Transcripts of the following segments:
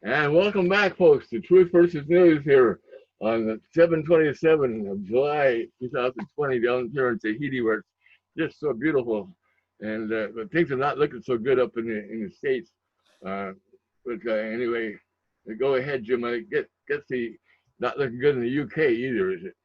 And welcome back, folks, to Truth versus News here on the 7/27 of July 2020 down here in Tahiti, where it's just so beautiful. And but things are not looking so good up in the States. Uh, but anyway, go ahead, Jim. I guess the not looking good in the UK either, is it?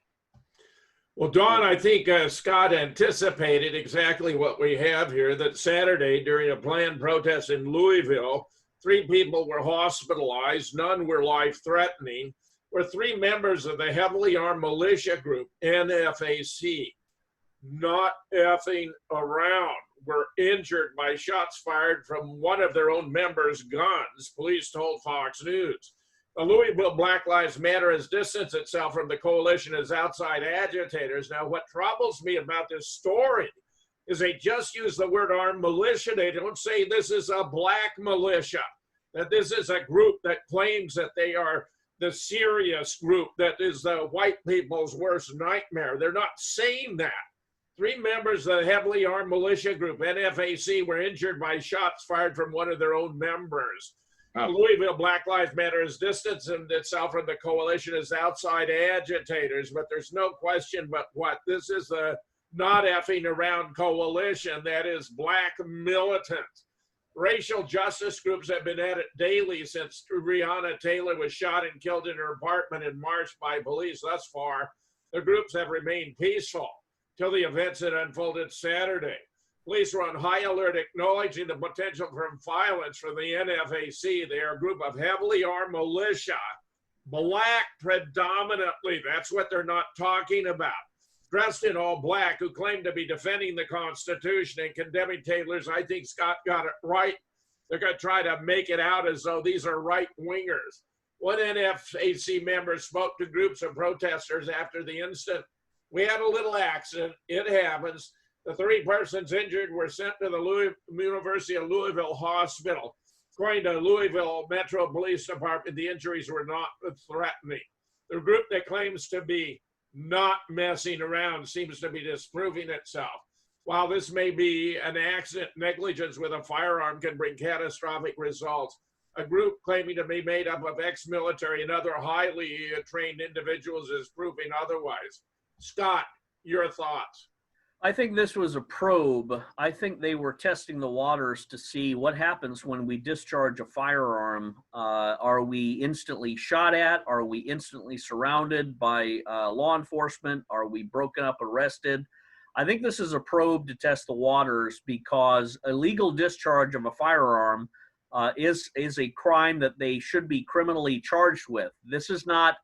Well, Don, I think Scott anticipated exactly what we have here, that Saturday during a planned protest in Louisville, 3 people were hospitalized, none were life-threatening, were 3 members of the heavily armed militia group, NFAC, not effing around, were injured by shots fired from one of their own members' guns, police told Fox News. The Louisville Black Lives Matter has distanced itself from the coalition as outside agitators. Now, what troubles me about this story is they just use the word armed militia. They don't say this is a black militia, that this is a group that claims that they are the serious group that is the white people's worst nightmare. They're not saying that. 3 members of the heavily armed militia group, NFAC, were injured by shots fired from one of their own members. Oh. Louisville Black Lives Matter has distanced itself from the coalition as outside agitators, but there's no question but what this is the not effing around coalition that is black militant. Racial justice groups have been at it daily since Breonna Taylor was shot and killed in her apartment in March by police. Thus far, the groups have remained peaceful till the events that unfolded Saturday. Police were on high alert, acknowledging the potential for violence from the NFAC. They are a group of heavily armed militia, black predominantly. That's what they're not talking about. Dressed in all black, who claim to be defending the Constitution and condemning Taylor's. I think Scott got it right. They're going to try to make it out as though these are right-wingers. One NFAC member spoke to groups of protesters after the incident. We had a little accident. It happens. The 3 persons injured were sent to the University of Louisville Hospital. According to Louisville Metro Police Department, the injuries were not threatening. The group that claims to be not messing around seems to be disproving itself. While this may be an accident, negligence with a firearm can bring catastrophic results. A group claiming to be made up of ex-military and other highly trained individuals is proving otherwise. Scott, your thoughts? I think this was a probe. I think they were testing the waters to see what happens when we discharge a firearm. Are we instantly shot at? Are we instantly surrounded by law enforcement? Are we broken up, arrested? I think this is a probe to test the waters, because illegal discharge of a firearm is a crime that they should be criminally charged with. This is not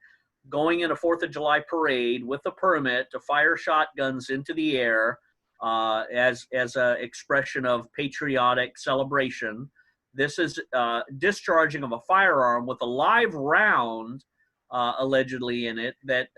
going in a 4th of July parade with a permit to fire shotguns into the air as an expression of patriotic celebration. This is discharging of a firearm with a live round allegedly in it that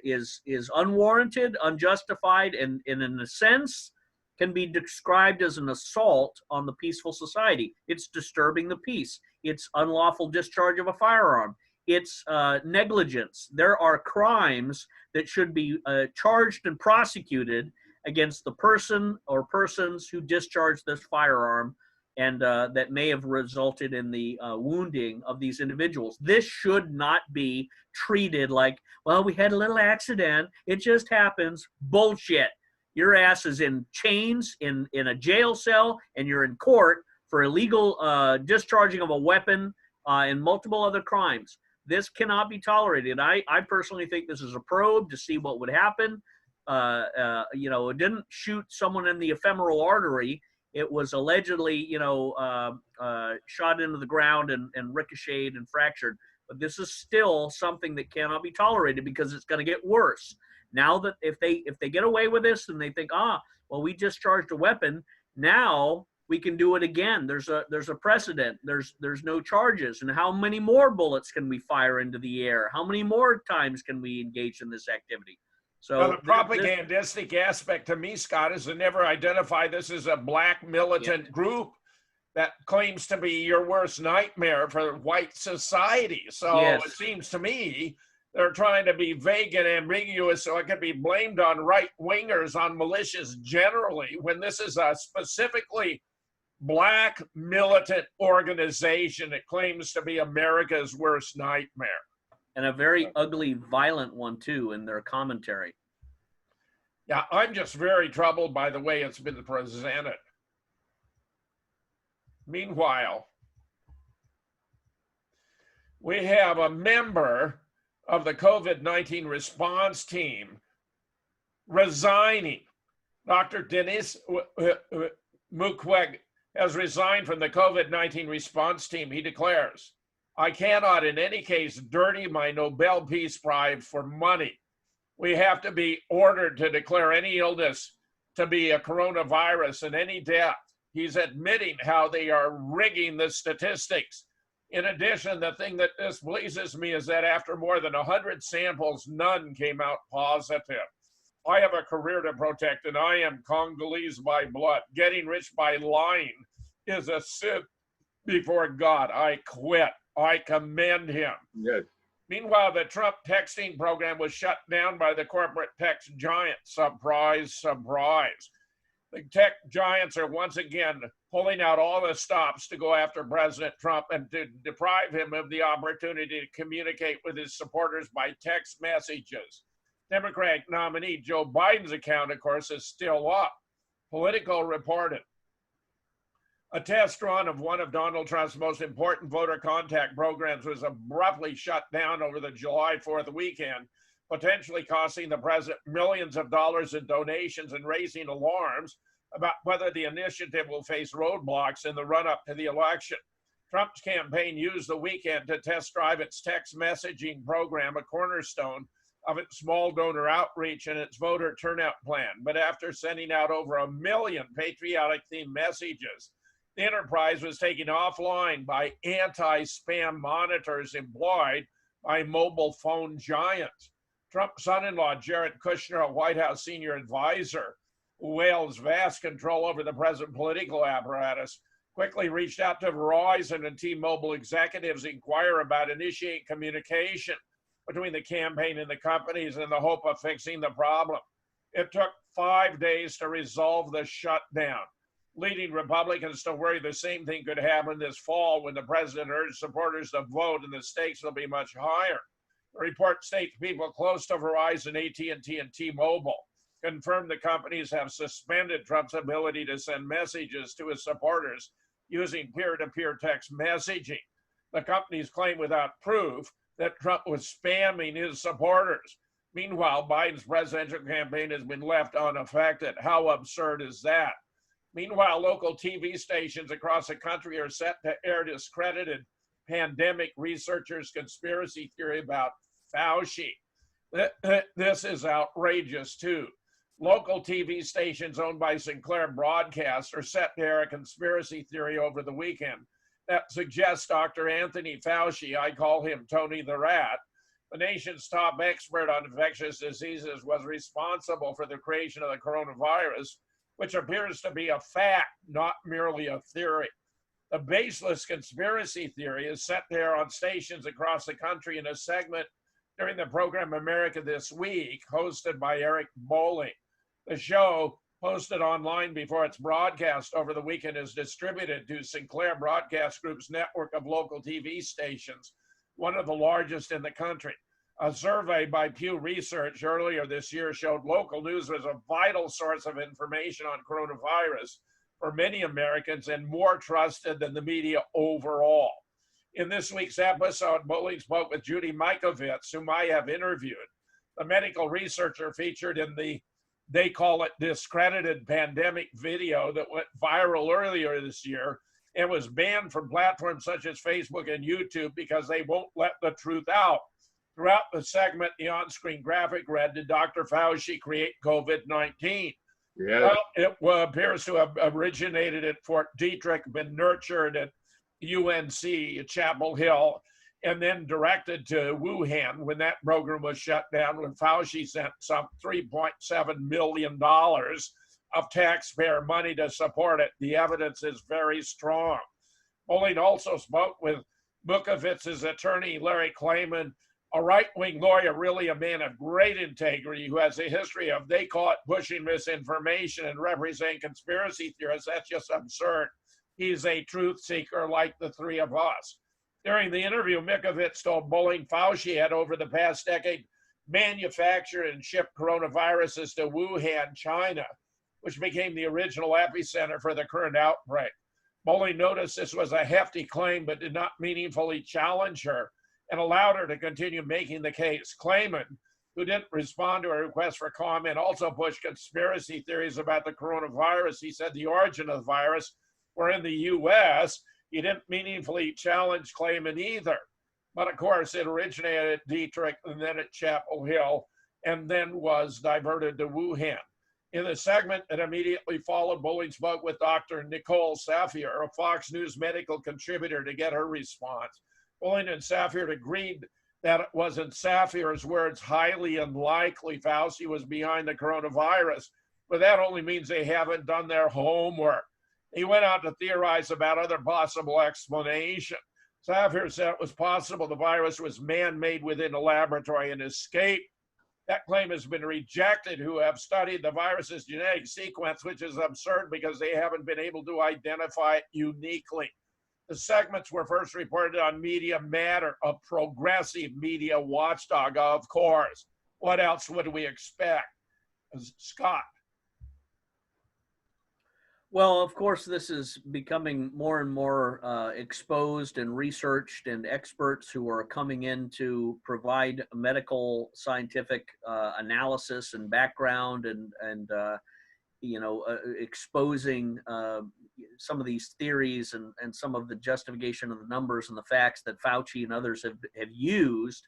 is unwarranted, unjustified, and in a sense can be described as an assault on the peaceful society. It's disturbing the peace. It's unlawful discharge of a firearm. It's negligence. There are crimes that should be charged and prosecuted against the person or persons who discharged this firearm, and that may have resulted in the wounding of these individuals. This should not be treated like, well, we had a little accident, it just happens. Bullshit. Your ass is in chains in a jail cell, and you're in court for illegal discharging of a weapon and multiple other crimes. This cannot be tolerated. I personally think this is a probe to see what would happen. It didn't shoot someone in the ephemeral artery. It was allegedly, shot into the ground and ricocheted and fractured. But this is still something that cannot be tolerated, because it's going to get worse. Now that if they get away with this and they think, well, we discharged a weapon, now we can do it again. There's a precedent. There's no charges. And how many more bullets can we fire into the air? How many more times can we engage in this activity? So the propagandistic aspect to me, Scott, is to never identify this as a black militant group that claims to be your worst nightmare for white society. So it seems to me they're trying to be vague and ambiguous so it can be blamed on right-wingers, on militias generally, when this is a specifically black militant organization that claims to be America's worst nightmare. And a very ugly, violent one too in their commentary. Yeah, I'm just very troubled by the way it's been presented. Meanwhile, we have a member of the COVID-19 response team resigning. Dr. Denis Mukwege has resigned from the COVID-19 response team. He declares, "I cannot in any case dirty my Nobel Peace Prize for money. We have to be ordered to declare any illness to be a coronavirus and any death." He's admitting how they are rigging the statistics. In addition, the thing that displeases me is that after more than 100 samples, none came out positive. I have a career to protect and I am Congolese by blood. Getting rich by lying is a sin before God. I quit. I commend him. Yes. Meanwhile, the Trump texting program was shut down by the corporate text giant. Surprise, surprise. The tech giants are once again pulling out all the stops to go after President Trump and to deprive him of the opportunity to communicate with his supporters by text messages. Democratic nominee Joe Biden's account, of course, is still up. Politico reported a test run of one of Donald Trump's most important voter contact programs was abruptly shut down over the July 4th weekend, potentially costing the president millions of dollars in donations and raising alarms about whether the initiative will face roadblocks in the run-up to the election. Trump's campaign used the weekend to test drive its text messaging program, a cornerstone of its small donor outreach and its voter turnout plan. But after sending out over 1 million patriotic-themed messages, the enterprise was taken offline by anti-spam monitors employed by mobile phone giants. Trump's son-in-law, Jared Kushner, a White House senior advisor who wields vast control over the present political apparatus, quickly reached out to Verizon and T-Mobile executives to inquire about initiating communication between the campaign and the companies in the hope of fixing the problem. It took 5 days to resolve the shutdown, leading Republicans to worry the same thing could happen this fall when the president urged supporters to vote and the stakes will be much higher. The report states people close to Verizon, AT&T, and T-Mobile confirmed the companies have suspended Trump's ability to send messages to his supporters using peer-to-peer text messaging. The companies claim without proof that Trump was spamming his supporters. Meanwhile, Biden's presidential campaign has been left unaffected. How absurd is that? Meanwhile, local TV stations across the country are set to air discredited pandemic researchers' conspiracy theory about Fauci. This is outrageous, too. Local TV stations owned by Sinclair Broadcast are set to air a conspiracy theory over the weekend that suggests Dr. Anthony Fauci, I call him Tony the Rat, the nation's top expert on infectious diseases, was responsible for the creation of the coronavirus, which appears to be a fact, not merely a theory. The baseless conspiracy theory is set to air on stations across the country in a segment during the program America This Week, hosted by Eric Bolling. The show, posted online before its broadcast over the weekend, is distributed to Sinclair Broadcast Group's network of local TV stations, one of the largest in the country. A survey by Pew Research earlier this year showed local news was a vital source of information on coronavirus for many Americans and more trusted than the media overall. In this week's episode, Bolling spoke with Judy Mikovits, whom I have interviewed, the medical researcher featured in the they call it discredited pandemic video that went viral earlier this year and was banned from platforms such as Facebook and YouTube because they won't let the truth out. Throughout the segment, the on-screen graphic read, "Did Dr. Fauci create COVID-19? Yeah. Well, it appears to have originated at Fort Detrick, been nurtured at UNC at Chapel Hill, and then directed to Wuhan when that program was shut down, when Fauci sent some $3.7 million of taxpayer money to support it. The evidence is very strong." Bolling also spoke with Bukovitz's attorney, Larry Klayman, a right-wing lawyer, really a man of great integrity, who has a history of, they call it, pushing misinformation and representing conspiracy theorists. That's just absurd. he's a truth seeker like the three of us. During the interview, Mikovits told Bowling Fauci had over the past decade manufactured and shipped coronaviruses to Wuhan, China, which became the original epicenter for the current outbreak. Bowling noticed this was a hefty claim, but did not meaningfully challenge her and allowed her to continue making the case. Clayman, who didn't respond to a request for comment, also pushed conspiracy theories about the coronavirus. He said the origin of the virus were in the US. He didn't meaningfully challenge Clayman either. But of course, it originated at Dietrich and then at Chapel Hill and then was diverted to Wuhan. In the segment that immediately followed, Bowling spoke with Dr. Nicole Safier, a Fox News medical contributor, to get her response. Bowling and Safier agreed that it was, in Safier's words, highly unlikely Fauci was behind the coronavirus, but that only means they haven't done their homework. He went on to theorize about other possible explanations. Safier said it was possible the virus was man-made within a laboratory and escaped. That claim has been rejected, who have studied the virus's genetic sequence, which is absurd because they haven't been able to identify it uniquely. The segments were first reported on Media Matter, a progressive media watchdog, of course. What else would we expect? Scott. Well, of course, this is becoming more and more exposed and researched, and experts who are coming in to provide medical scientific analysis and background and exposing some of these theories and some of the justification of the numbers and the facts that Fauci and others have used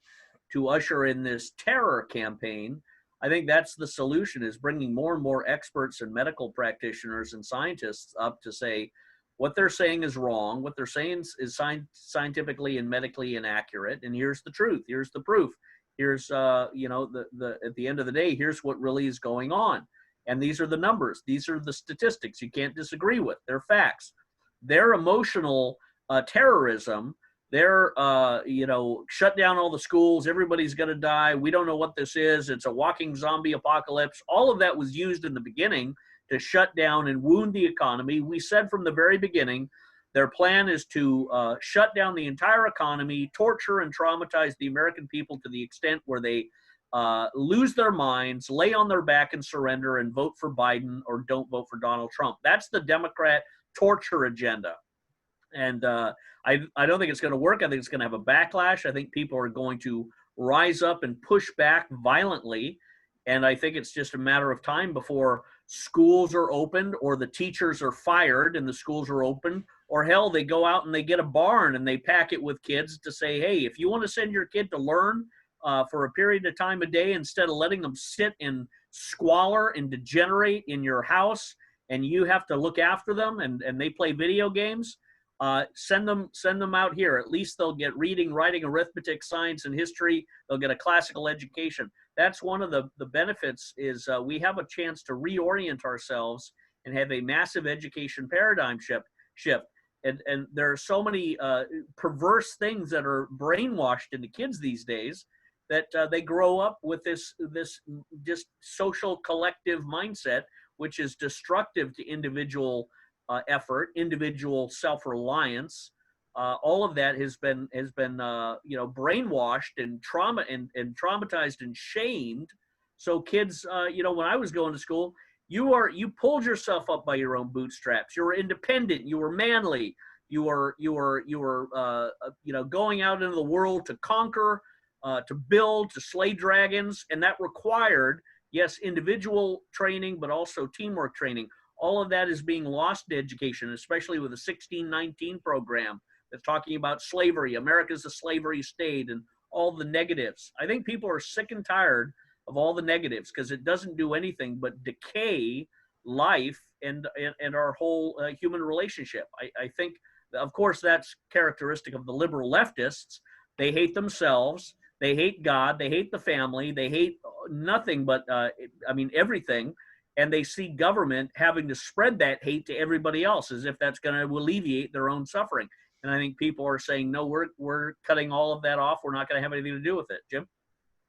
to usher in this terror campaign. I think that's the solution, is bringing more and more experts and medical practitioners and scientists up to say what they're saying is wrong, what they're saying is scientifically and medically inaccurate, and here's the truth, here's the proof, here's at the end of the day, here's what really is going on. And these are the numbers, these are the statistics you can't disagree with, they're facts. Their emotional terrorism, they're, shut down all the schools, everybody's going to die, we don't know what this is, it's a walking zombie apocalypse. All of that was used in the beginning to shut down and wound the economy. We said from the very beginning, their plan is to shut down the entire economy, torture and traumatize the American people to the extent where they lose their minds, lay on their back and surrender, and vote for Biden or don't vote for Donald Trump. That's the Democrat torture agenda. And I don't think it's going to work. I think it's going to have a backlash. I think people are going to rise up and push back violently. And I think it's just a matter of time before schools are opened, or the teachers are fired and the schools are open, or hell, they go out and they get a barn and they pack it with kids to say, hey, if you want to send your kid to learn for a period of time a day, instead of letting them sit in squalor and degenerate in your house and you have to look after them and they play video games, send them out here. At least they'll get reading, writing, arithmetic, science, and history. They'll get a classical education. That's one of the benefits, is we have a chance to reorient ourselves and have a massive education paradigm shift. And there are so many perverse things that are brainwashed into kids these days that they grow up with this just social collective mindset, which is destructive to individual effort, individual self-reliance. All of that has been brainwashed and traumatized and shamed. So kids, when I was going to school, you pulled yourself up by your own bootstraps. You were independent. You were manly. You were going out into the world to conquer, to build, to slay dragons, and that required, yes, individual training, but also teamwork training. All of that is being lost to education, especially with the 1619 program that's talking about slavery. America's a slavery state and all the negatives. I think people are sick and tired of all the negatives because it doesn't do anything but decay life and our whole human relationship. I think, of course, that's characteristic of the liberal leftists. They hate themselves. They hate God. They hate the family. They hate nothing but, everything. And they see government having to spread that hate to everybody else as if that's going to alleviate their own suffering. And I think people are saying, no, we're cutting all of that off. We're not going to have anything to do with it. Jim?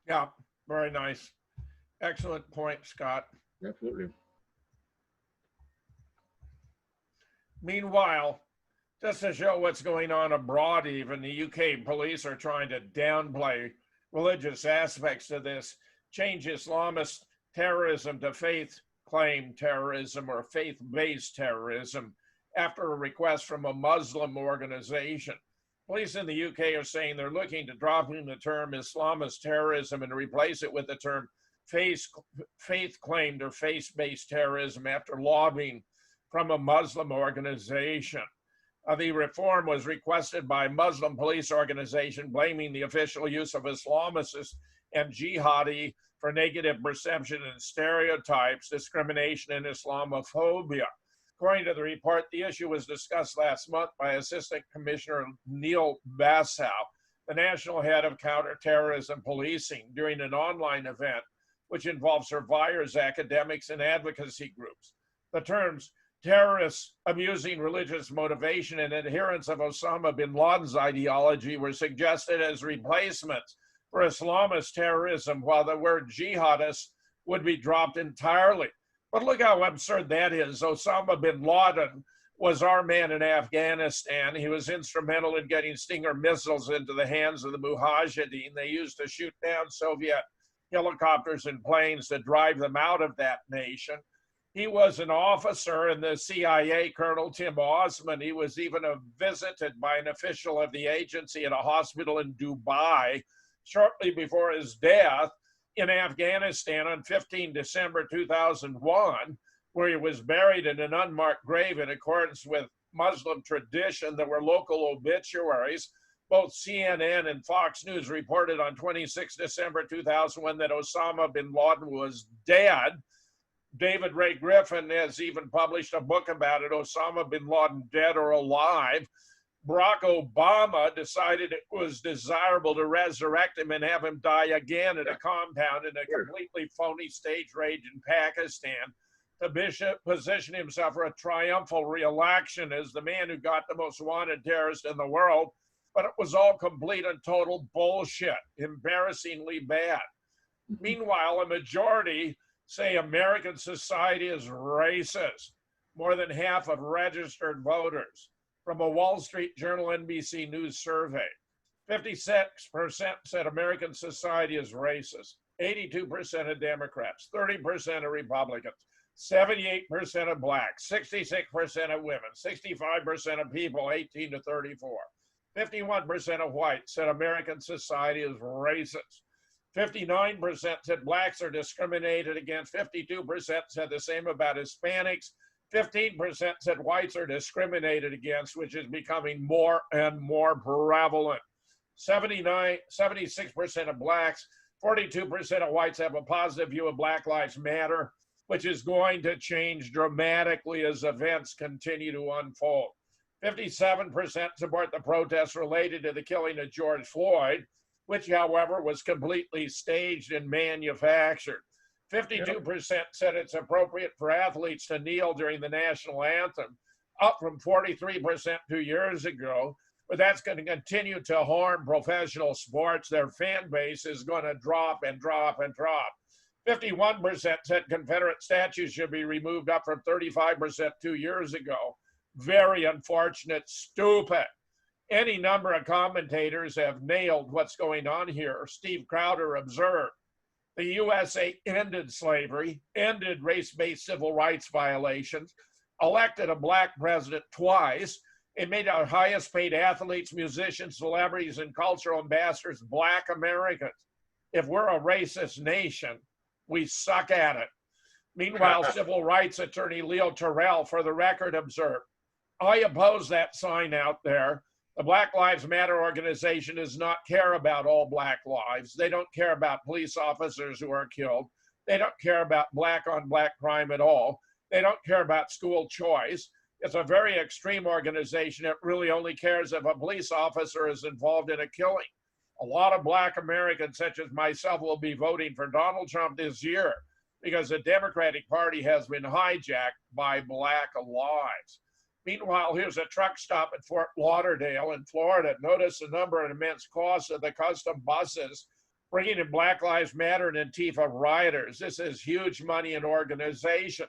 Yeah, very nice. Excellent point, Scott. Absolutely. Meanwhile, Just to show what's going on abroad, even the UK police are trying to downplay religious aspects of this, change Islamist terrorism to faith claim terrorism or faith-based terrorism after a request from a Muslim organization. Police in the UK are saying they're looking to drop in the term Islamist terrorism and replace it with the term faith-claimed or faith-based terrorism after lobbying from a Muslim organization. The reform was requested by a Muslim police organization blaming the official use of Islamists and jihadi for negative perception and stereotypes, discrimination, and Islamophobia. According to the report, the issue was discussed last month by Assistant Commissioner Neil Bassow, the national head of counterterrorism policing, during an online event which involved survivors, academics, and advocacy groups. The terms terrorists abusing religious motivation and adherents of Osama bin Laden's ideology were suggested as replacements for Islamist terrorism, while the word jihadist would be dropped entirely. But look how absurd that is. Osama bin Laden was our man in Afghanistan. He was instrumental in getting Stinger missiles into the hands of the Mujahideen. They used to shoot down Soviet helicopters and planes to drive them out of that nation. He was an officer in the CIA, Colonel Tim Osman. He was even visited by an official of the agency at a hospital in Dubai shortly before his death in Afghanistan on 15 December 2001, where he was buried in an unmarked grave in accordance with Muslim tradition. There were local obituaries. Both CNN and Fox News reported on 26 December 2001 that Osama bin Laden was dead. David Ray Griffin has even published a book about it, Osama bin Laden, Dead or Alive. Barack Obama decided it was desirable to resurrect him and have him die again at a compound in a completely phony stage raid in Pakistan to position himself for a triumphal re-election as the man who got the most wanted terrorist in the world. But it was all complete and total bullshit, embarrassingly bad. Meanwhile, a majority say American society is racist. More than half of registered voters, from a Wall Street Journal NBC News survey. 56% said American society is racist. 82% of Democrats, 30% of Republicans, 78% of blacks, 66% of women, 65% of people 18 to 34. 51% of whites said American society is racist. 59% said blacks are discriminated against. 52% said the same about Hispanics. 15% said whites are discriminated against, which is becoming more and more prevalent. 76% of blacks, 42% of whites have a positive view of Black Lives Matter, which is going to change dramatically as events continue to unfold. 57% support the protests related to the killing of George Floyd, which, however, was completely staged and manufactured. 52% said it's appropriate for athletes to kneel during the national anthem, up from 43% 2 years ago. But that's going to continue to harm professional sports. Their fan base is going to drop and drop and drop. 51% said Confederate statues should be removed, up from 35% 2 years ago. Very unfortunate, stupid. Any number of commentators have nailed what's going on here. Steve Crowder observed, the USA ended slavery, ended race-based civil rights violations, elected a black president twice, and made our highest paid athletes, musicians, celebrities, and cultural ambassadors black Americans. If we're a racist nation, we suck at it. Meanwhile, civil rights attorney Leo Terrell, for the record, observed, I oppose that sign out there. The Black Lives Matter organization does not care about all black lives. They don't care about police officers who are killed. They don't care about black on black crime at all. They don't care about school choice. It's a very extreme organization. It really only cares if a police officer is involved in a killing. A lot of black Americans, such as myself, will be voting for Donald Trump this year because the Democratic Party has been hijacked by black lives. Meanwhile, here's a truck stop at Fort Lauderdale in Florida. Notice the number and immense cost of the custom buses bringing in Black Lives Matter and Antifa rioters. This is huge money and organization.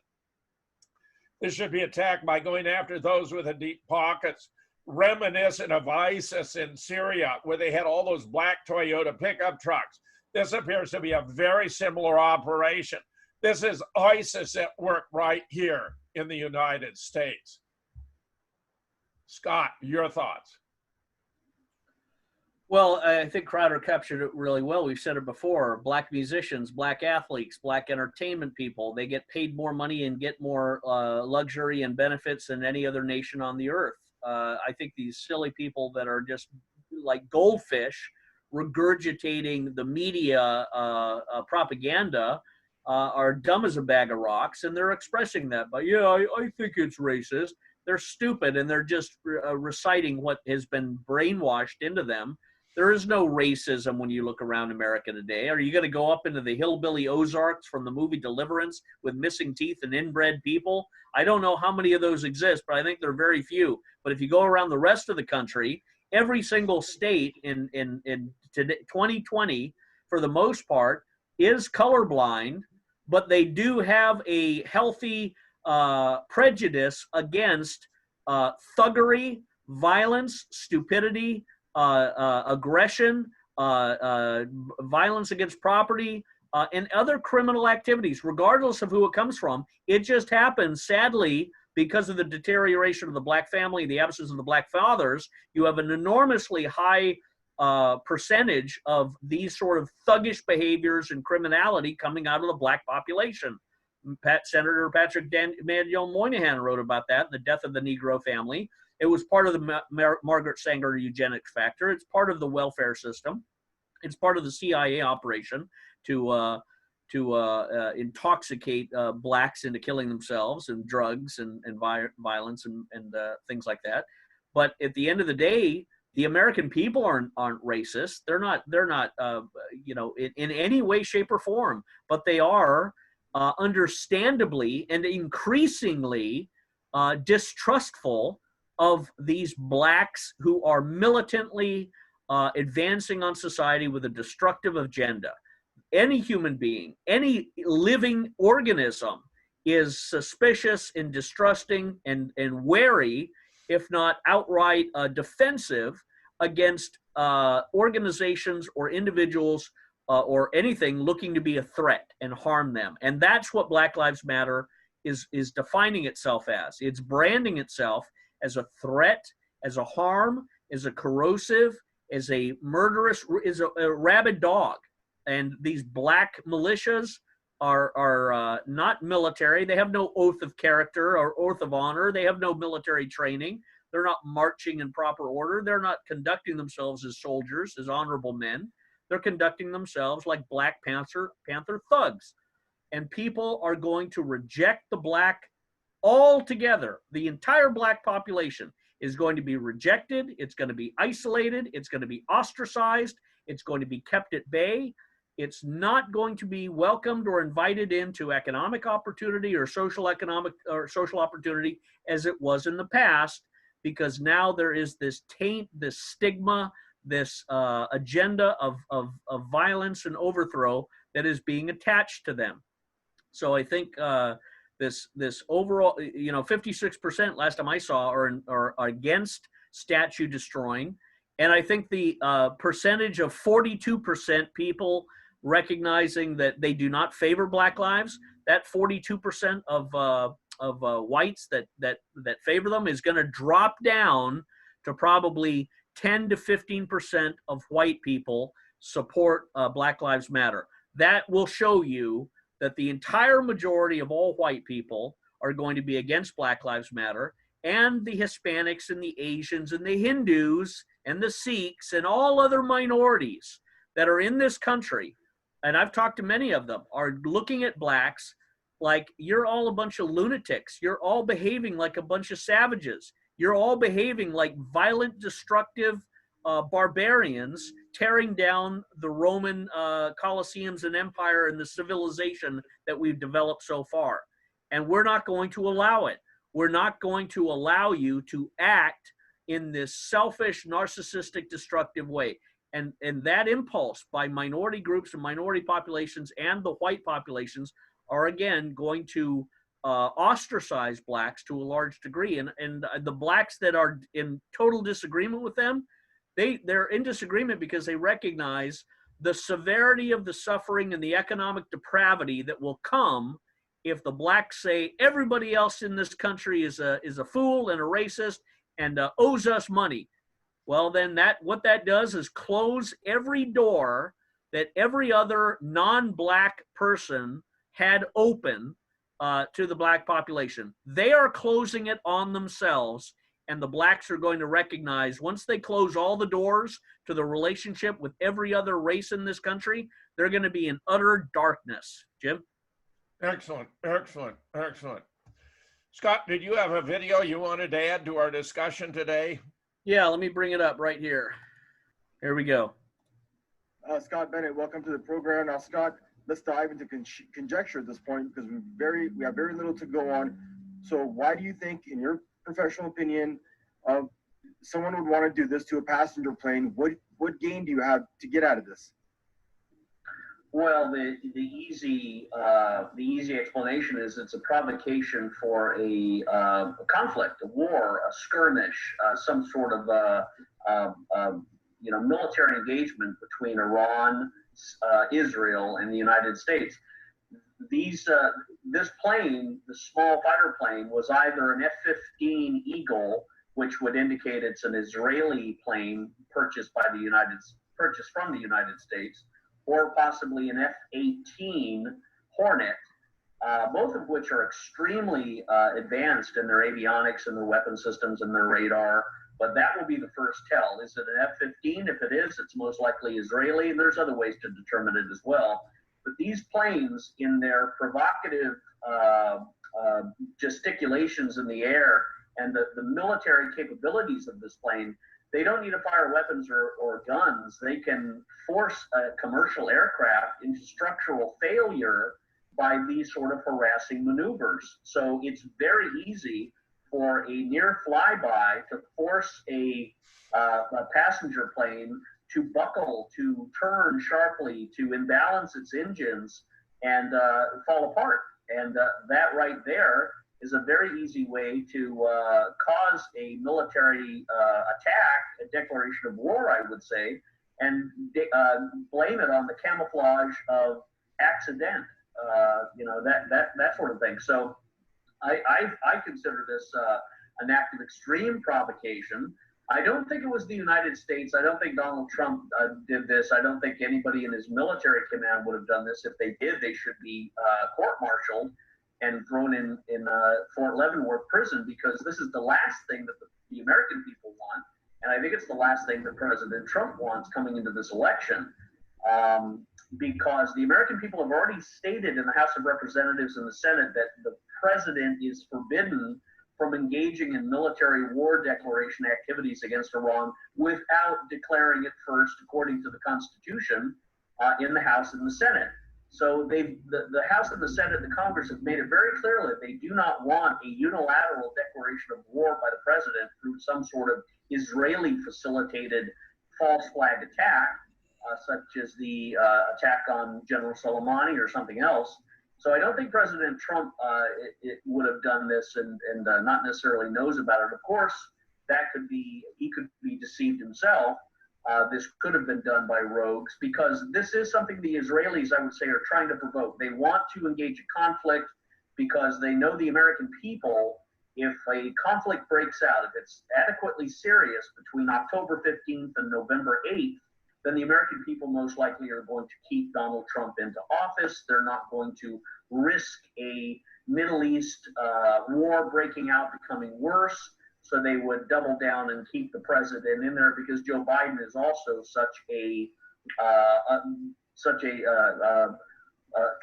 This should be attacked by going after those with the deep pockets. reminiscent of ISIS in Syria, where they had all those black Toyota pickup trucks. This appears to be a very similar operation. This is ISIS at work right here in the United States. Scott, your thoughts? Well, I think Crowder captured it really well. We've said it before. Black musicians, black athletes, black entertainment people, they get paid more money and get more luxury and benefits than any other nation on the earth. I think these silly people that are just like goldfish regurgitating the media propaganda are dumb as a bag of rocks, and they're expressing that. But yeah, I think it's racist. They're stupid, and they're just reciting what has been brainwashed into them. There is no racism when you look around America today. Are you going to go up into the hillbilly Ozarks from the movie Deliverance with missing teeth and inbred people? I don't know how many of those exist, but I think there are very few. But if you go around the rest of the country, every single state in 2020, for the most part, is colorblind, but they do have a healthy prejudice against thuggery, violence, stupidity, aggression, violence against property, and other criminal activities, regardless of who it comes from. It just happens, sadly, because of the deterioration of the black family, the absence of the black fathers. You have an enormously high percentage of these sort of thuggish behaviors and criminality coming out of the black population. Senator Patrick Daniel Moynihan wrote about that, the death of the Negro family. It was part of the Margaret Sanger eugenics factor. It's part of the welfare system. It's part of the CIA operation to intoxicate blacks into killing themselves, and drugs and violence and things like that. But at the end of the day, the American people aren't racist. They're not in any way, shape, or form. But they are understandably and increasingly distrustful of these blacks who are militantly advancing on society with a destructive agenda. Any human being, any living organism is suspicious and distrusting and wary, if not outright defensive, against organizations or individuals or anything looking to be a threat and harm them. And that's what Black Lives Matter is defining itself as. It's branding itself as a threat, as a harm, as a corrosive, as a murderous, as a rabid dog. And these black militias are not military. They have no oath of character or oath of honor. They have no military training. They're not marching in proper order. They're not conducting themselves as soldiers, as honorable men. They're conducting themselves like Black Panther thugs. And people are going to reject the black altogether. The entire black population is going to be rejected. It's going to be isolated. It's going to be ostracized. It's going to be kept at bay. It's not going to be welcomed or invited into economic opportunity or social opportunity as it was in the past, because now there is this taint, this stigma, this agenda of violence and overthrow that is being attached to them. So I think this overall, 56% last time I saw are against statue destroying. And I think the percentage of 42% people recognizing that they do not favor Black lives, that 42% of whites that favor them is going to drop down to probably 10 to 15% of white people support Black Lives Matter. That will show you that the entire majority of all white people are going to be against Black Lives Matter, and the Hispanics and the Asians and the Hindus and the Sikhs and all other minorities that are in this country, and I've talked to many of them, are looking at blacks like, you're all a bunch of lunatics. You're all behaving like a bunch of savages. You're all behaving like violent, destructive barbarians tearing down the Roman Colosseums and empire and the civilization that we've developed so far. And we're not going to allow it. We're not going to allow you to act in this selfish, narcissistic, destructive way. And that impulse by minority groups and minority populations and the white populations are, again, going to ostracize blacks to a large degree. And the blacks that are in total disagreement with them, they're in disagreement because they recognize the severity of the suffering and the economic depravity that will come if the blacks say everybody else in this country is a fool and a racist and owes us money. Well, then what that does is close every door that every other non-black person had open to the black population. They are closing it on themselves, and the blacks are going to recognize once they close all the doors to the relationship with every other race in this country, they're going to be in utter darkness. Jim? Excellent, excellent, excellent. Scott, did you have a video you wanted to add to our discussion today? Yeah, let me bring it up right here. Here we go. Scott Bennett, welcome to the program. Now, Scott, let's dive into conjecture at this point because we have very little to go on. So why do you think, in your professional opinion, someone would want to do this to a passenger plane? What gain do you have to get out of this? Well, the easy explanation is it's a provocation for a conflict, a war, a skirmish, some sort of military engagement between Iran, Israel, and the United States. This plane, the small fighter plane, was either an F-15 Eagle, which would indicate it's an Israeli plane purchased from the United States, or possibly an F-18 Hornet, both of which are extremely advanced in their avionics and their weapon systems and their radar. But that will be the first tell. Is it an F-15? If it is, it's most likely Israeli, and there's other ways to determine it as well. But these planes, in their provocative gesticulations in the air and the military capabilities of this plane, they don't need to fire weapons or guns. They can force a commercial aircraft into structural failure by these sort of harassing maneuvers. So it's very easy for a near flyby to force a passenger plane to buckle, to turn sharply, to imbalance its engines and fall apart. And that right there is a very easy way to cause a military attack, a declaration of war, I would say, and blame it on the camouflage of accident, that sort of thing. So I consider this an act of extreme provocation. I don't think it was the United States. I don't think Donald Trump did this. I don't think anybody in his military command would have done this. If they did, they should be court-martialed and thrown in Fort Leavenworth prison, because this is the last thing that the American people want. And I think it's the last thing that President Trump wants coming into this election, because the American people have already stated in the House of Representatives and the Senate that the president is forbidden from engaging in military war declaration activities against Iran without declaring it first, according to the Constitution, in the House and the Senate. So the House and the Senate and the Congress have made it very clear that they do not want a unilateral declaration of war by the president through some sort of Israeli-facilitated false flag attack, such as the attack on General Soleimani or something else. So I don't think President Trump it would have done this and not necessarily knows about it. Of course, he could be deceived himself. This could have been done by rogues, because this is something the Israelis, I would say, are trying to provoke. They want to engage a conflict because they know the American people, if a conflict breaks out, if it's adequately serious between October 15th and November 8th, then the American people most likely are going to keep Donald Trump into office. They're not going to risk a Middle East war breaking out, becoming worse. So they would double down and keep the president in there, because Joe Biden is also such a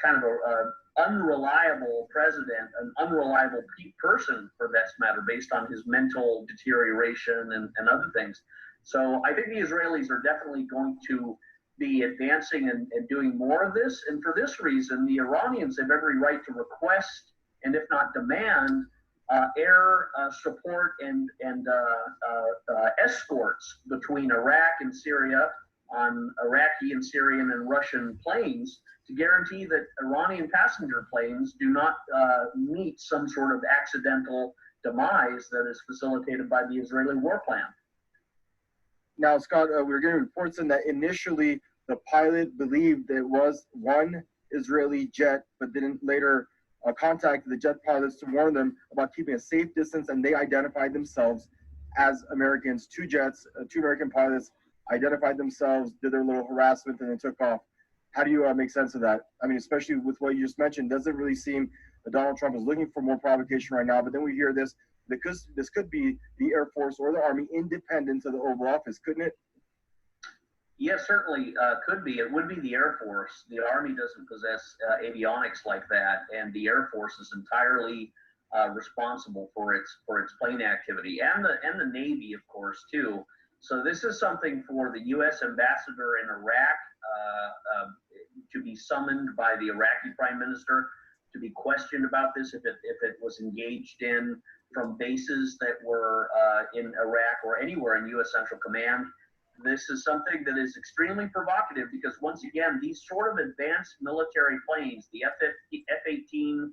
kind of a unreliable president, an unreliable person for that matter, based on his mental deterioration and other things. So I think the Israelis are definitely going to be advancing and doing more of this. And for this reason, the Iranians have every right to request, and if not demand, air support and escorts between Iraq and Syria, on Iraqi and Syrian and Russian planes to guarantee that Iranian passenger planes do not meet some sort of accidental demise that is facilitated by the Israeli war plan. Now, Scott, we were getting reports in that initially the pilot believed it was one Israeli jet, but didn't later contact the jet pilots to warn them about keeping a safe distance, and they identified themselves as Americans. Two jets, two American pilots identified themselves, did their little harassment, and then took off. How do you make sense of that? I mean, especially with what you just mentioned, doesn't really seem that Donald Trump is looking for more provocation right now, but then we hear this, because this could be the Air Force or the Army independent of the Oval Office, couldn't it? Yes, certainly could be. It would be the Air Force. The Army doesn't possess avionics like that, and the Air Force is entirely responsible for its plane activity, and the Navy, of course, too. So this is something for the U.S. ambassador in Iraq to be summoned by the Iraqi Prime Minister, to be questioned about this if it was engaged in from bases that were in Iraq or anywhere in U.S. Central Command. This is something that is extremely provocative because, once again, these sort of advanced military planes, the F-18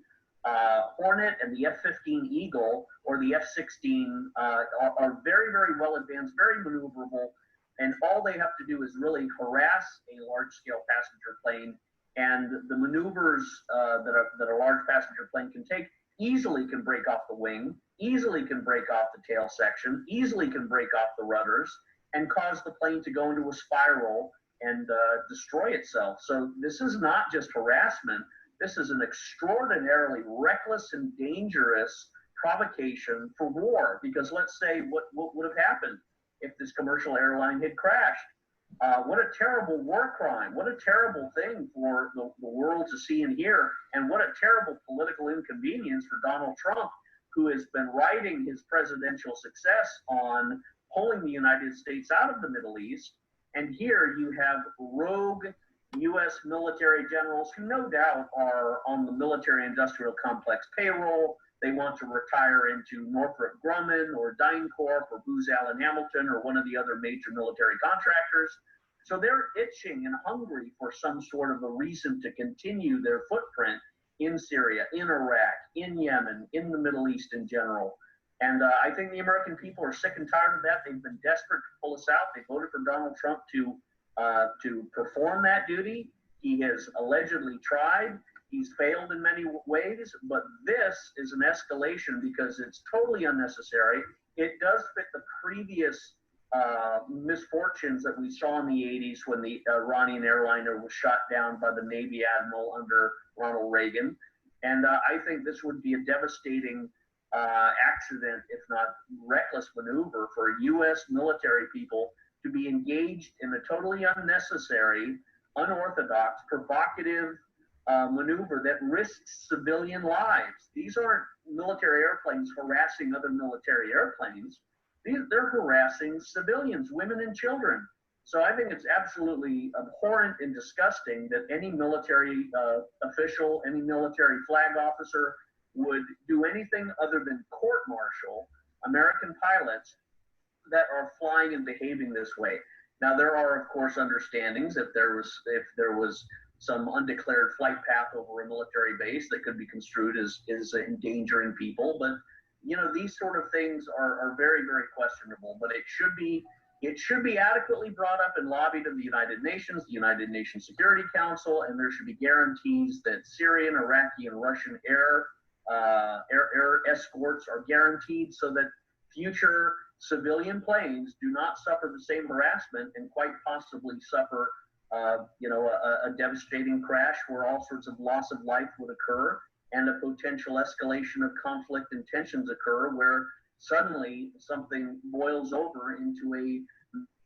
Hornet and the F-15 Eagle or the F-16 are very, very well advanced, very maneuverable, and all they have to do is really harass a large-scale passenger plane, and the maneuvers that a large passenger plane can take easily can break off the wing, easily can break off the tail section, easily can break off the rudders, and cause the plane to go into a spiral and destroy itself. So this is not just harassment. This is an extraordinarily reckless and dangerous provocation for war. Because let's say what would have happened if this commercial airline had crashed. What a terrible war crime. What a terrible thing for the world to see and hear. And what a terrible political inconvenience for Donald Trump, who has been riding his presidential success on pulling the United States out of the Middle East. And here you have rogue U.S. military generals who no doubt are on the military-industrial complex payroll. They want to retire into Northrop Grumman or DynCorp or Booz Allen Hamilton or one of the other major military contractors. So they're itching and hungry for some sort of a reason to continue their footprint in Syria, in Iraq, in Yemen, in the Middle East in general. And I think the American people are sick and tired of that. They've been desperate to pull us out. They voted for Donald Trump to perform that duty. He has allegedly tried. He's failed in many ways, but this is an escalation because it's totally unnecessary. It does fit the previous misfortunes that we saw in the 80s when the Iranian airliner was shot down by the Navy admiral under Ronald Reagan. And I think this would be a devastating accident, if not reckless maneuver for U.S. military people to be engaged in a totally unnecessary, unorthodox, provocative maneuver that risks civilian lives. These aren't military airplanes harassing other military airplanes. They're harassing civilians, women and children. So I think it's absolutely abhorrent and disgusting that any military official, any military flag officer would do anything other than court-martial American pilots that are flying and behaving this way. Now, there are, of course, understandings if there was some undeclared flight path over a military base that could be construed as endangering people. But, you know, these sort of things are very, very questionable. But it should be adequately brought up and lobbied in the United Nations Security Council, and there should be guarantees that Syrian, Iraqi, and Russian air escorts are guaranteed so that future civilian planes do not suffer the same harassment and quite possibly suffer a devastating crash where all sorts of loss of life would occur and a potential escalation of conflict and tensions occur where suddenly something boils over into a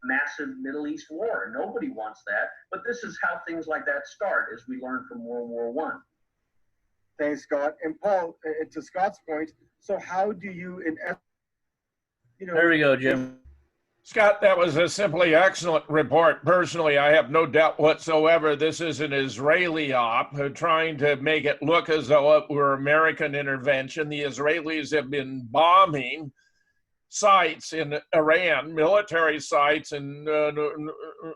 massive Middle East war. Nobody wants that, but this is how things like that start, as we learned from World War I. Thanks, Scott. And Paul, to Scott's point, so how do you, there we go, Jim. Scott, that was a simply excellent report. Personally, I have no doubt whatsoever this is an Israeli op trying to make it look as though it were American intervention. The Israelis have been bombing sites in Iran, military sites and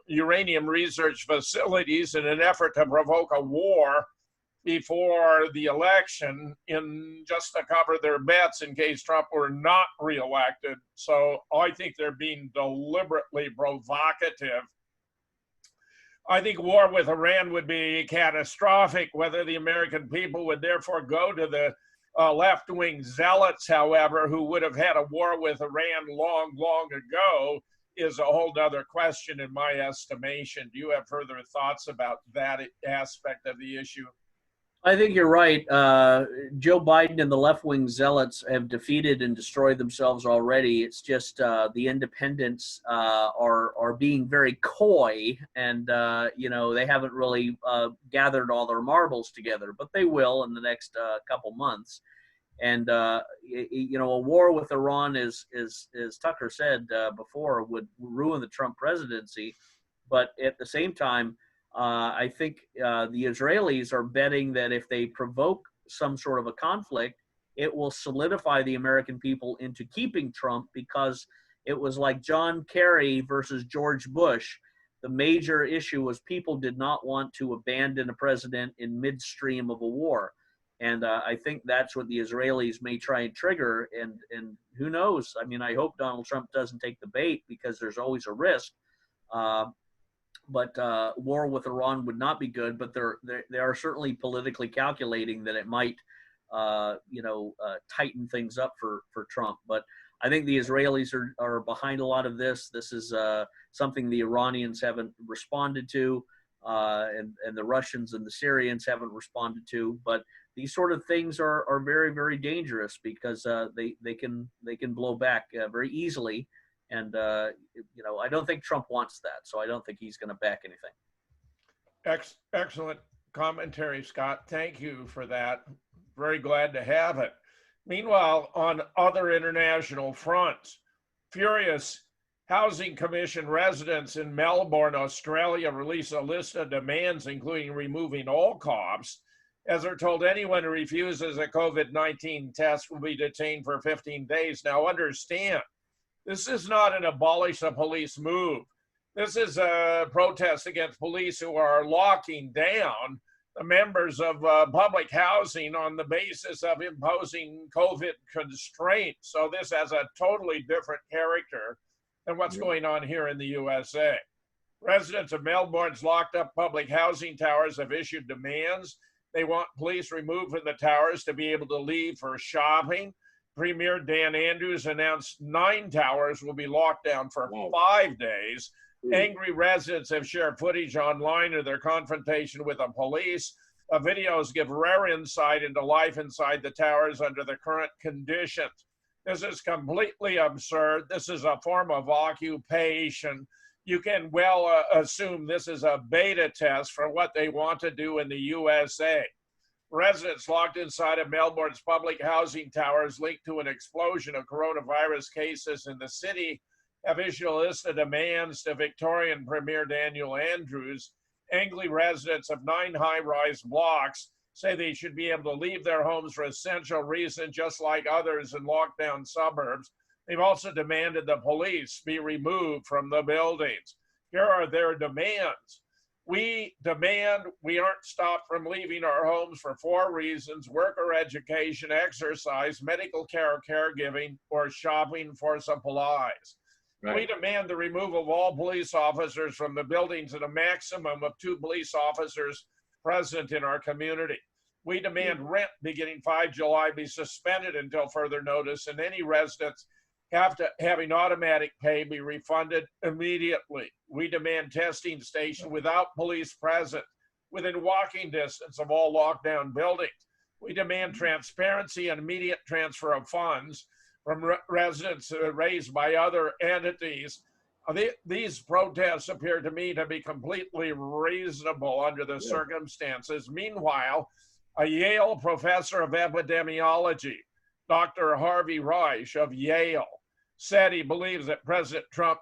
uranium research facilities in an effort to provoke a war before the election in just to cover their bets in case Trump were not reelected. So I think they're being deliberately provocative. I think war with Iran would be catastrophic. Whether the American people would therefore go to the left-wing zealots, however, who would have had a war with Iran long, long ago, is a whole other question in my estimation. Do you have further thoughts about that aspect of the issue? I think you're right. Joe Biden and the left-wing zealots have defeated and destroyed themselves already. It's just the independents are being very coy, and they haven't really gathered all their marbles together, but they will in the next couple months. And a war with Iran, as Tucker said before, would ruin the Trump presidency. But at the same time, I think the Israelis are betting that if they provoke some sort of a conflict, it will solidify the American people into keeping Trump, because it was like John Kerry versus George Bush. The major issue was people did not want to abandon a president in midstream of a war. And I think that's what the Israelis may try and trigger. And who knows? I mean, I hope Donald Trump doesn't take the bait, because there's always a risk. But war with Iran would not be good. But they are certainly politically calculating that it might, tighten things up for Trump. But I think the Israelis are behind a lot of this. This is something the Iranians haven't responded to, and the Russians and the Syrians haven't responded to. But these sort of things are very, very dangerous, because they can blow back very easily. And, I don't think Trump wants that. So I don't think he's going to back anything. Excellent commentary, Scott. Thank you for that. Very glad to have it. Meanwhile, on other international fronts, furious Housing Commission residents in Melbourne, Australia, release a list of demands, including removing all cops, as they're told anyone who refuses a COVID-19 test will be detained for 15 days. Now, understand, this is not an abolish the police move. This is a protest against police who are locking down the members of public housing on the basis of imposing COVID constraints. So this has a totally different character than what's going on here in the USA. Residents of Melbourne's locked up public housing towers have issued demands. They want police removed from the towers to be able to leave for shopping. Premier Dan Andrews announced 9 towers will be locked down for 5 days. Angry residents have shared footage online of their confrontation with the police. The videos give rare insight into life inside the towers under the current conditions. This is completely absurd. This is a form of occupation. You can well assume this is a beta test for what they want to do in the USA. Residents locked inside of Melbourne's public housing towers linked to an explosion of coronavirus cases in the city have issued a list of demands to Victorian Premier Daniel Andrews. Angry residents of 9 high-rise blocks say they should be able to leave their homes for essential reasons, just like others in lockdown suburbs. They've also demanded the police be removed from the buildings. Here are their demands. We demand we aren't stopped from leaving our homes for 4 reasons: work or education, exercise, medical care, caregiving, or shopping for supplies. Right. We demand the removal of all police officers from the buildings and a maximum of 2 police officers present in our community. We demand rent beginning 5 July be suspended until further notice, and any residents having automatic pay be refunded immediately. We demand testing station without police present within walking distance of all lockdown buildings. We demand transparency and immediate transfer of funds from residents raised by other entities. These protests appear to me to be completely reasonable under the circumstances. Meanwhile, a Yale professor of epidemiology, Dr. Harvey Reich of Yale, said he believes that President Trump's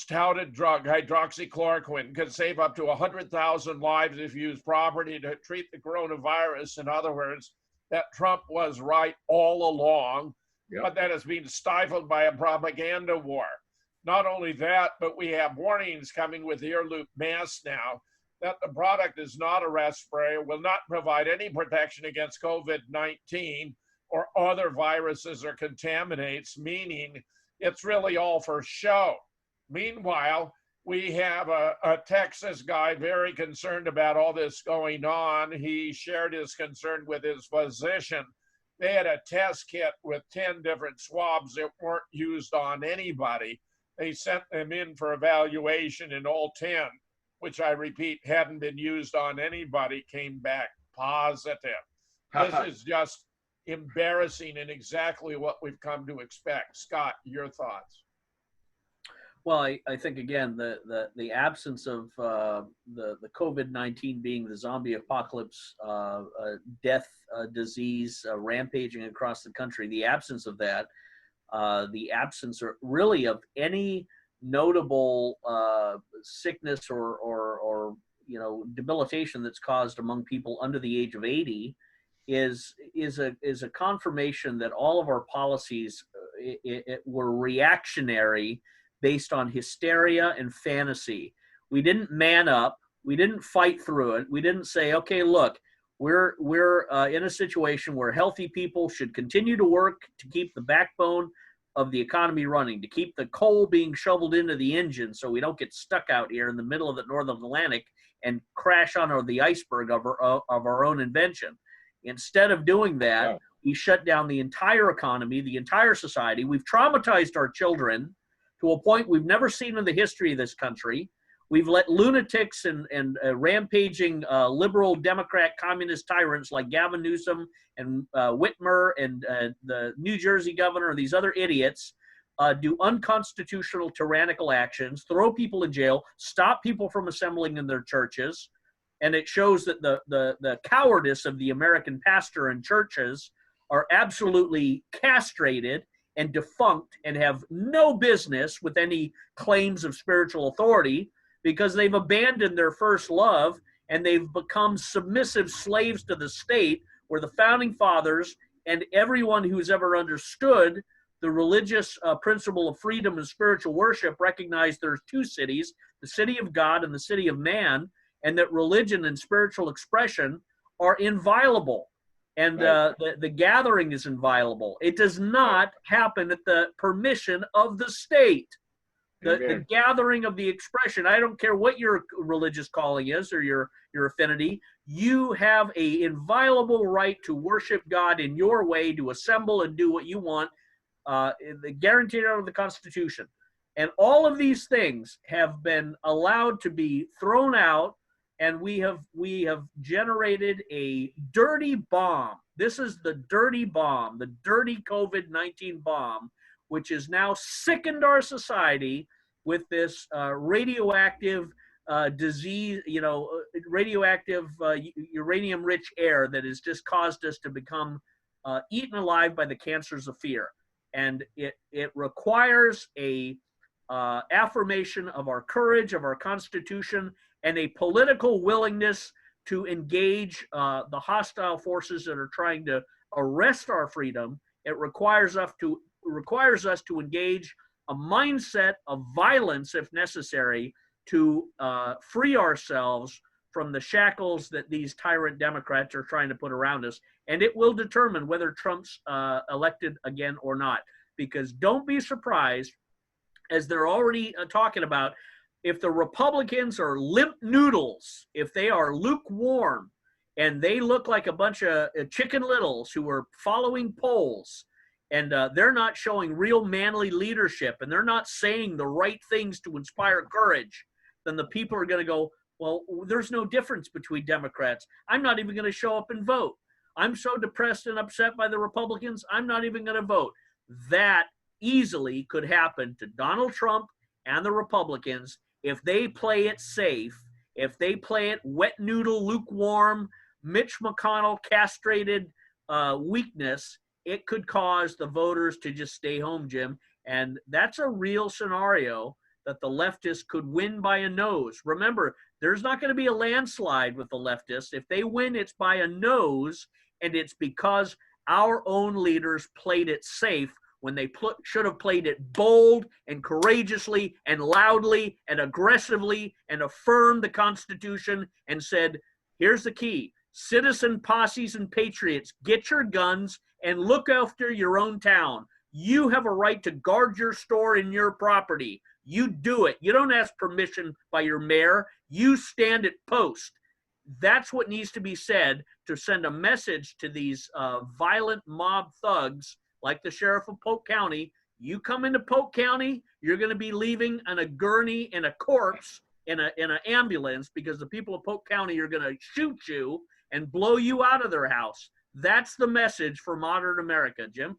touted drug, hydroxychloroquine, could save up to 100,000 lives if used properly to treat the coronavirus. In other words, that Trump was right all along. Yep. but that is being stifled by a propaganda war. Not only that, but we have warnings coming with ear loop masks now that the product is not a respirator, will not provide any protection against COVID-19 or other viruses or contaminants, meaning it's really all for show. Meanwhile, we have a Texas guy very concerned about all this going on. He shared his concern with his physician. They had a test kit with 10 different swabs that weren't used on anybody. They sent them in for evaluation, and all 10, which I repeat, hadn't been used on anybody, came back positive. This is just embarrassing and exactly what we've come to expect. Scott, your thoughts? Well, I think again the absence of the COVID-19 being the zombie apocalypse, death, disease rampaging across the country, the absence of that, the absence really of any notable sickness or debilitation that's caused among people under the age of 80 is a confirmation that all of our policies were reactionary, based on hysteria and fantasy. We didn't man up. We didn't fight through it. We didn't say, okay, look, we're in a situation where healthy people should continue to work to keep the backbone of the economy running, to keep the coal being shoveled into the engine so we don't get stuck out here in the middle of the Northern Atlantic and crash on the iceberg of our own invention. Instead of doing that, we shut down the entire economy, the entire society. We've traumatized our children to a point we've never seen in the history of this country. We've let lunatics and rampaging liberal, Democrat, communist tyrants like Gavin Newsom and Whitmer and the New Jersey governor and these other idiots do unconstitutional, tyrannical actions, throw people in jail, stop people from assembling in their churches. And it shows that the cowardice of the American pastor and churches are absolutely castrated and defunct and have no business with any claims of spiritual authority, because they've abandoned their first love and they've become submissive slaves to the state, where the founding fathers and everyone who's ever understood the religious principle of freedom and spiritual worship recognized there's two cities, the city of God and the city of man, and that religion and spiritual expression are inviolable. And the gathering is inviolable. It does not happen at the permission of the state. The gathering of the expression, I don't care what your religious calling is or your affinity, you have a inviolable right to worship God in your way, to assemble and do what you want, guaranteed under the Constitution. And all of these things have been allowed to be thrown out, and we have generated a dirty bomb. This is the dirty bomb, the dirty COVID-19 bomb, which has now sickened our society with this radioactive disease, radioactive uranium-rich air that has just caused us to become eaten alive by the cancers of fear. And it requires a affirmation of our courage, of our Constitution, and a political willingness to engage the hostile forces that are trying to arrest our freedom. It requires us to engage a mindset of violence, if necessary, to free ourselves from the shackles that these tyrant Democrats are trying to put around us. And it will determine whether Trump's elected again or not. Because don't be surprised, as they're already talking about, if the Republicans are limp noodles, if they are lukewarm, and they look like a bunch of chicken littles who are following polls, and they're not showing real manly leadership, and they're not saying the right things to inspire courage, then the people are going to go, well, there's no difference between Democrats. I'm not even going to show up and vote. I'm so depressed and upset by the Republicans, I'm not even going to vote. That easily could happen to Donald Trump and the Republicans if they play it safe, if they play it wet noodle, lukewarm, Mitch McConnell castrated weakness. It could cause the voters to just stay home, Jim. And that's a real scenario that the leftists could win by a nose. Remember, there's not going to be a landslide with the leftists. If they win, it's by a nose, and it's because Our own leaders played it safe when they should have played it bold and courageously and loudly and aggressively and affirmed the Constitution and said, here's the key. Citizen posses and patriots, get your guns and look after your own town. You have a right to guard your store and your property. You do it. You don't ask permission by your mayor. You stand at post. That's what needs to be said to send a message to these violent mob thugs like the sheriff of Polk County. You come into Polk County, you're going to be leaving on a gurney and a corpse in an ambulance, because the people of Polk County are going to shoot you and blow you out of their house. That's the message for modern America, Jim.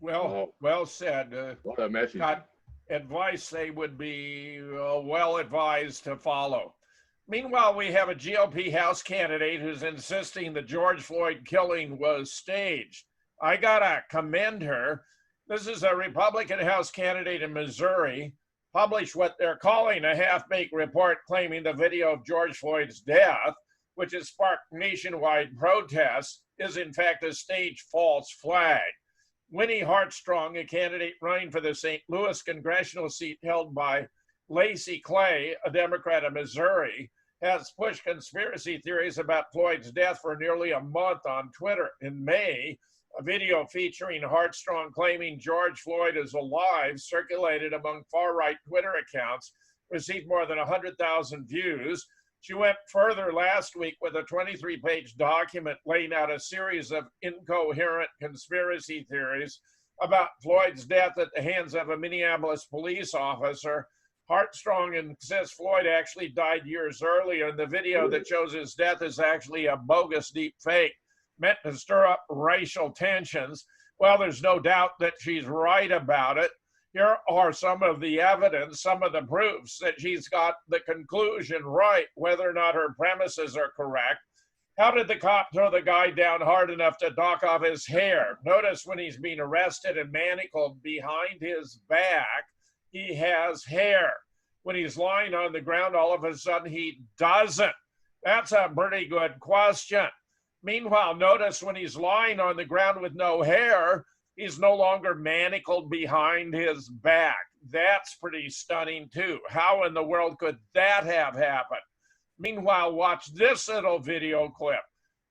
Well said. What a message. Got advice they would be well advised to follow. Meanwhile, we have a GOP House candidate who's insisting the George Floyd killing was staged. I gotta commend her. This is a Republican House candidate in Missouri, published what they're calling a half-baked report claiming the video of George Floyd's death, which has sparked nationwide protests, is in fact a staged false flag. Winnie Hartstrong, a candidate running for the St. Louis congressional seat held by Lacey Clay, a Democrat of Missouri, has pushed conspiracy theories about Floyd's death for nearly a month on Twitter. In May, a video featuring Hartstrong claiming George Floyd is alive circulated among far-right Twitter accounts, received more than 100,000 views. She went further last week with a 23-page document laying out a series of incoherent conspiracy theories about Floyd's death at the hands of a Minneapolis police officer. Hartstrong insists Floyd actually died years earlier, and the video that shows his death is actually a bogus deep fake meant to stir up racial tensions. Well, there's no doubt that she's right about it. Here are some of the evidence, some of the proofs that she's got the conclusion right, whether or not her premises are correct. How did the cop throw the guy down hard enough to knock off his hair? Notice when he's being arrested and manacled, behind his back, he has hair. When he's lying on the ground, all of a sudden he doesn't. That's a pretty good question. Meanwhile, notice when he's lying on the ground with no hair, he's no longer manacled behind his back. That's pretty stunning too. How in the world could that have happened? Meanwhile, watch this little video clip,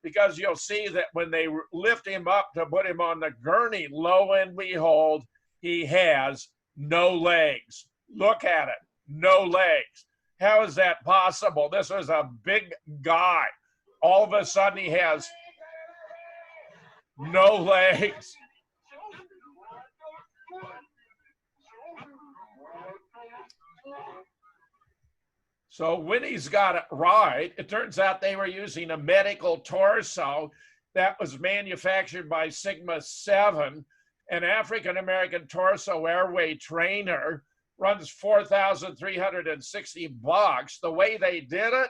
because you'll see that when they lift him up to put him on the gurney, lo and behold, he has no legs. Look at it, no legs. How is that possible? This was a big guy. All of a sudden he has no legs. So Winnie's got it right. It turns out they were using a medical torso that was manufactured by Sigma 7. An African-American torso airway trainer runs $4,360. The way they did it,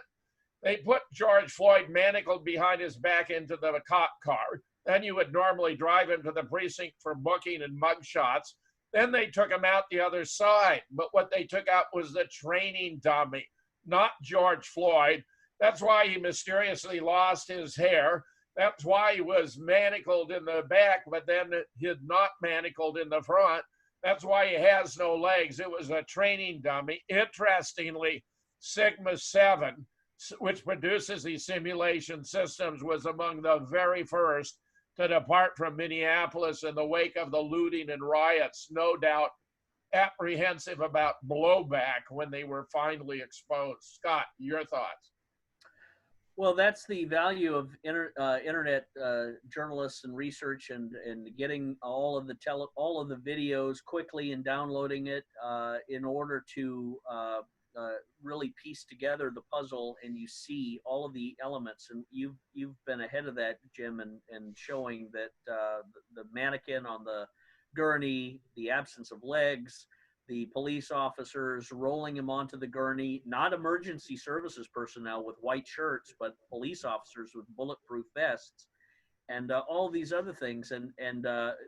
they put George Floyd manacled behind his back into the cop car. Then you would normally drive him to the precinct for booking and mugshots. Then they took him out the other side. But what they took out was the training dummy, not George Floyd. That's why he mysteriously lost his hair. That's why he was manacled in the back, but then he'd not manacled in the front. That's why he has no legs. It was a training dummy. Interestingly, Sigma 7, which produces these simulation systems, was among the very first to depart from Minneapolis in the wake of the looting and riots, no doubt apprehensive about blowback when they were finally exposed. Scott, your thoughts? Well, that's the value of internet journalists and research, and getting all of the videos quickly and downloading it in order to really piece together the puzzle, and you see all of the elements. And you've been ahead of that, Jim, and showing that the mannequin on the gurney, the absence of legs, the police officers rolling him onto the gurney, not emergency services personnel with white shirts, but police officers with bulletproof vests, and all these other things. And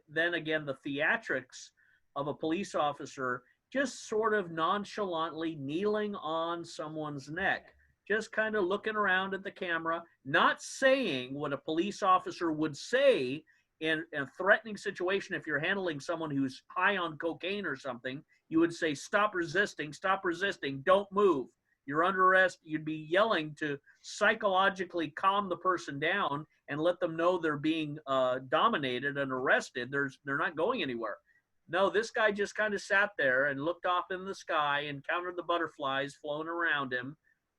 then again, the theatrics of a police officer just sort of nonchalantly kneeling on someone's neck, just kind of looking around at the camera, not saying what a police officer would say in a threatening situation, if you're handling someone who's high on cocaine or something, you would say, stop resisting, don't move. You're under arrest. You'd be yelling to psychologically calm the person down and let them know they're being dominated and arrested. They're not going anywhere. No, this guy just kind of sat there and looked off in the sky and counted the butterflies flown around him.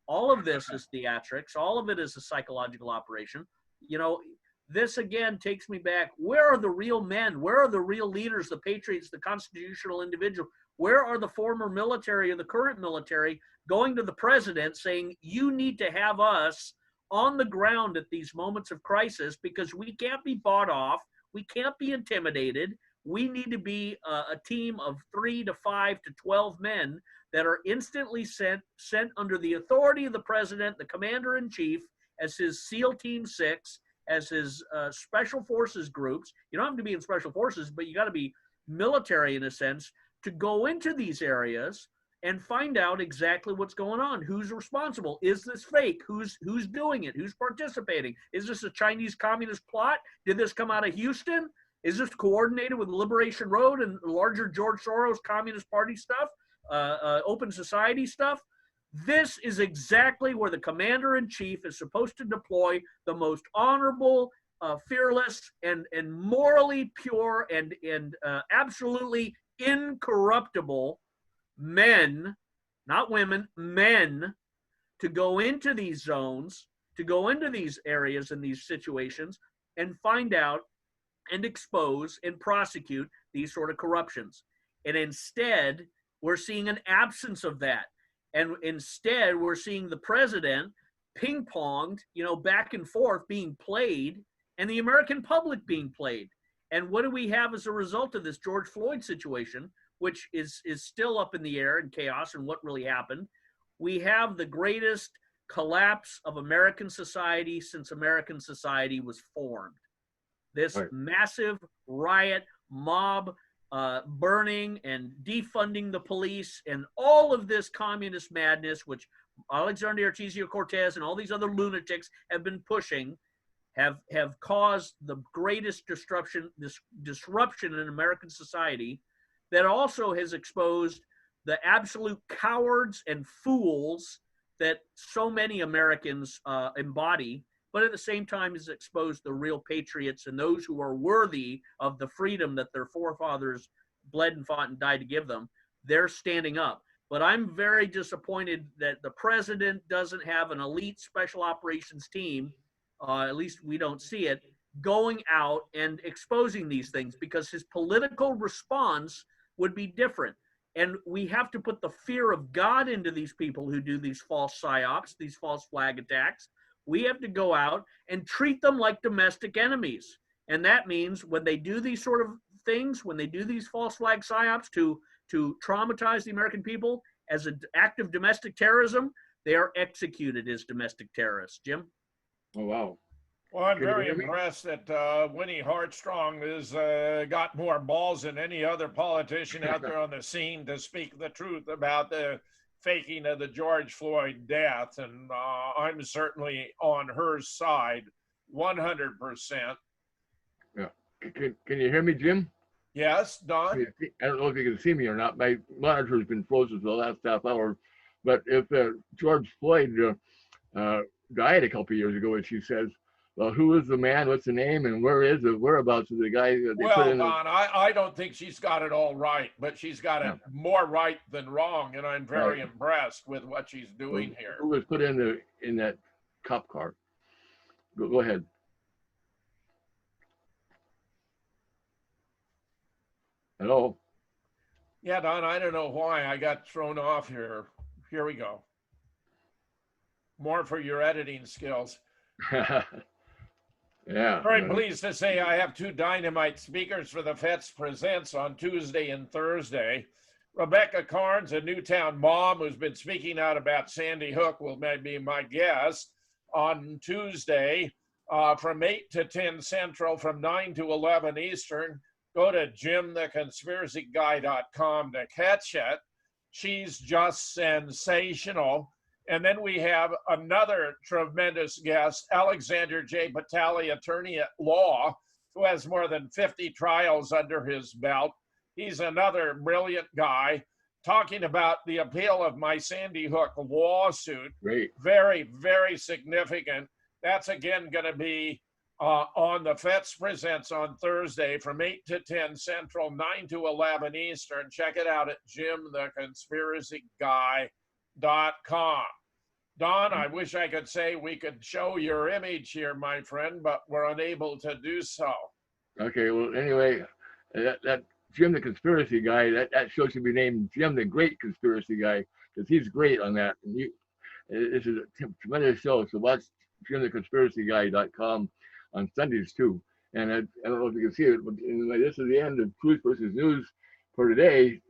All of this is theatrics. All of it is a psychological operation. You know, this again takes me back. Where are the real men? Where are the real leaders, the patriots, the constitutional individual? Where are the former military or the current military going to the president saying, you need to have us on the ground at these moments of crisis because we can't be bought off. We can't be intimidated. We need to be a team of 3 to 5 to 12 men that are instantly sent under the authority of the president, the commander in chief, as his SEAL Team 6, as his special forces groups. You don't have to be in special forces, but you got to be military in a sense to go into these areas and find out exactly what's going on. Who's responsible? Is this fake? Who's doing it? Who's participating? Is this a Chinese communist plot? Did this come out of Houston? Is this coordinated with Liberation Road and larger George Soros Communist Party stuff, open society stuff? This is exactly where the commander-in-chief is supposed to deploy the most honorable, fearless, and morally pure and absolutely incorruptible men, not women, men, to go into these zones, to go into these areas and these situations and find out and expose and prosecute these sort of corruptions. And instead, we're seeing an absence of that. And instead, we're seeing the president ping-ponged, back and forth being played, and the American public being played. And what do we have as a result of this George Floyd situation, which is still up in the air and chaos and what really happened? We have the greatest collapse of American society since American society was formed. This massive riot, mob burning and defunding the police and all of this communist madness, which Alexandria Ocasio-Cortez and all these other lunatics have been pushing, have caused the greatest disruption in American society, that also has exposed the absolute cowards and fools that so many Americans embody, but at the same time has exposed the real patriots and those who are worthy of the freedom that their forefathers bled and fought and died to give them. They're standing up. But I'm very disappointed that the president doesn't have an elite special operations team, at least we don't see it, going out and exposing these things, because his political response would be different. And we have to put the fear of God into these people who do these false psyops, these false flag attacks. We have to go out and treat them like domestic enemies. And that means when they do these sort of things, when they do these false flag psyops to traumatize the American people as an act of domestic terrorism, they are executed as domestic terrorists. Jim? Oh, wow. Well, I'm very impressed that Winnie Hartstrong has got more balls than any other politician out there on the scene to speak the truth about the faking of the George Floyd death. And I'm certainly on her side, 100%. Yeah. Can you hear me, Jim? Yes, Don? I don't know if you can see me or not. My monitor's been frozen for the last half hour. But if George Floyd died a couple years ago, as she says, well, who is the man? What's the name? And where is the whereabouts of the guy? Well, Don, I don't think she's got it all right, but she's got it more right than wrong, and I'm very impressed with what she's doing here. Who was put in that cop car? Go ahead. Hello? Yeah, Don, I don't know why I got thrown off here. Here we go. More for your editing skills. Yeah. Very pleased to say I have two dynamite speakers for the FETS Presents on Tuesday and Thursday. Rebecca Carnes, a Newtown mom who's been speaking out about Sandy Hook, will be my guest on Tuesday from 8 to 10 Central, from 9 to 11 Eastern. Go to jimtheconspiracyguy.com to catch it. She's just sensational. And then we have another tremendous guest, Alexander J. Batali, attorney at law, who has more than 50 trials under his belt. He's another brilliant guy talking about the appeal of my Sandy Hook lawsuit. Great. Very, very significant. That's again going to be on the FETS Presents on Thursday from 8 to 10 Central, 9 to 11 Eastern. Check it out at JimTheConspiracyGuy.com. Don, I wish I could say we could show your image here, my friend, but we're unable to do so. Okay, well, anyway, that Jim the Conspiracy Guy, that show should be named Jim the Great Conspiracy Guy, because he's great on that. And this is a tremendous show, so watch JimTheConspiracyGuy.com on Sundays too. And I don't know if you can see it, but this is the end of Truth versus News for today,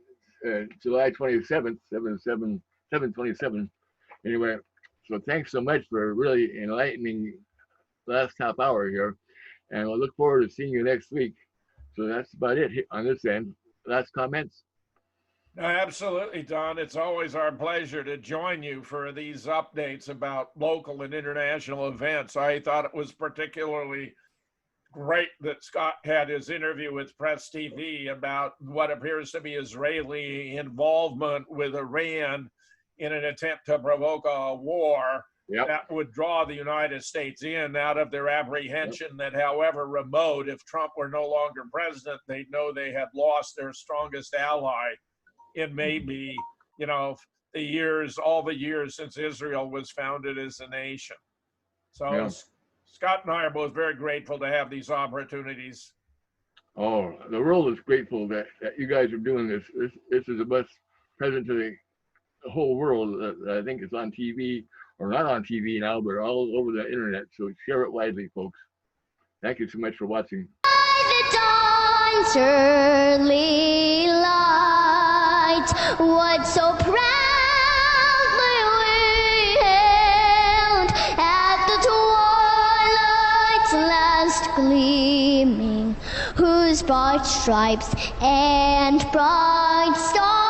July 27th, 7/27. Anyway, so thanks so much for really enlightening last half hour here. And we'll look forward to seeing you next week. So that's about it on this end. Last comments? Absolutely, Don. It's always our pleasure to join you for these updates about local and international events. I thought it was particularly great that Scott had his interview with Press TV about what appears to be Israeli involvement with Iran in an attempt to provoke a war. Yep. That would draw the United States in out of their apprehension that however remote, if Trump were no longer president, they'd know they had lost their strongest ally in maybe, all the years since Israel was founded as a nation. So yeah. Scott and I are both very grateful to have these opportunities. Oh, the world is grateful that you guys are doing this. This is the best present to the whole world that I think is on TV, or not on TV now, but all over the internet. So share it widely, folks. Thank you so much for watching. The dawn's early light, what so proudly we hailed at the twilight's last gleaming, whose bright stripes and bright stars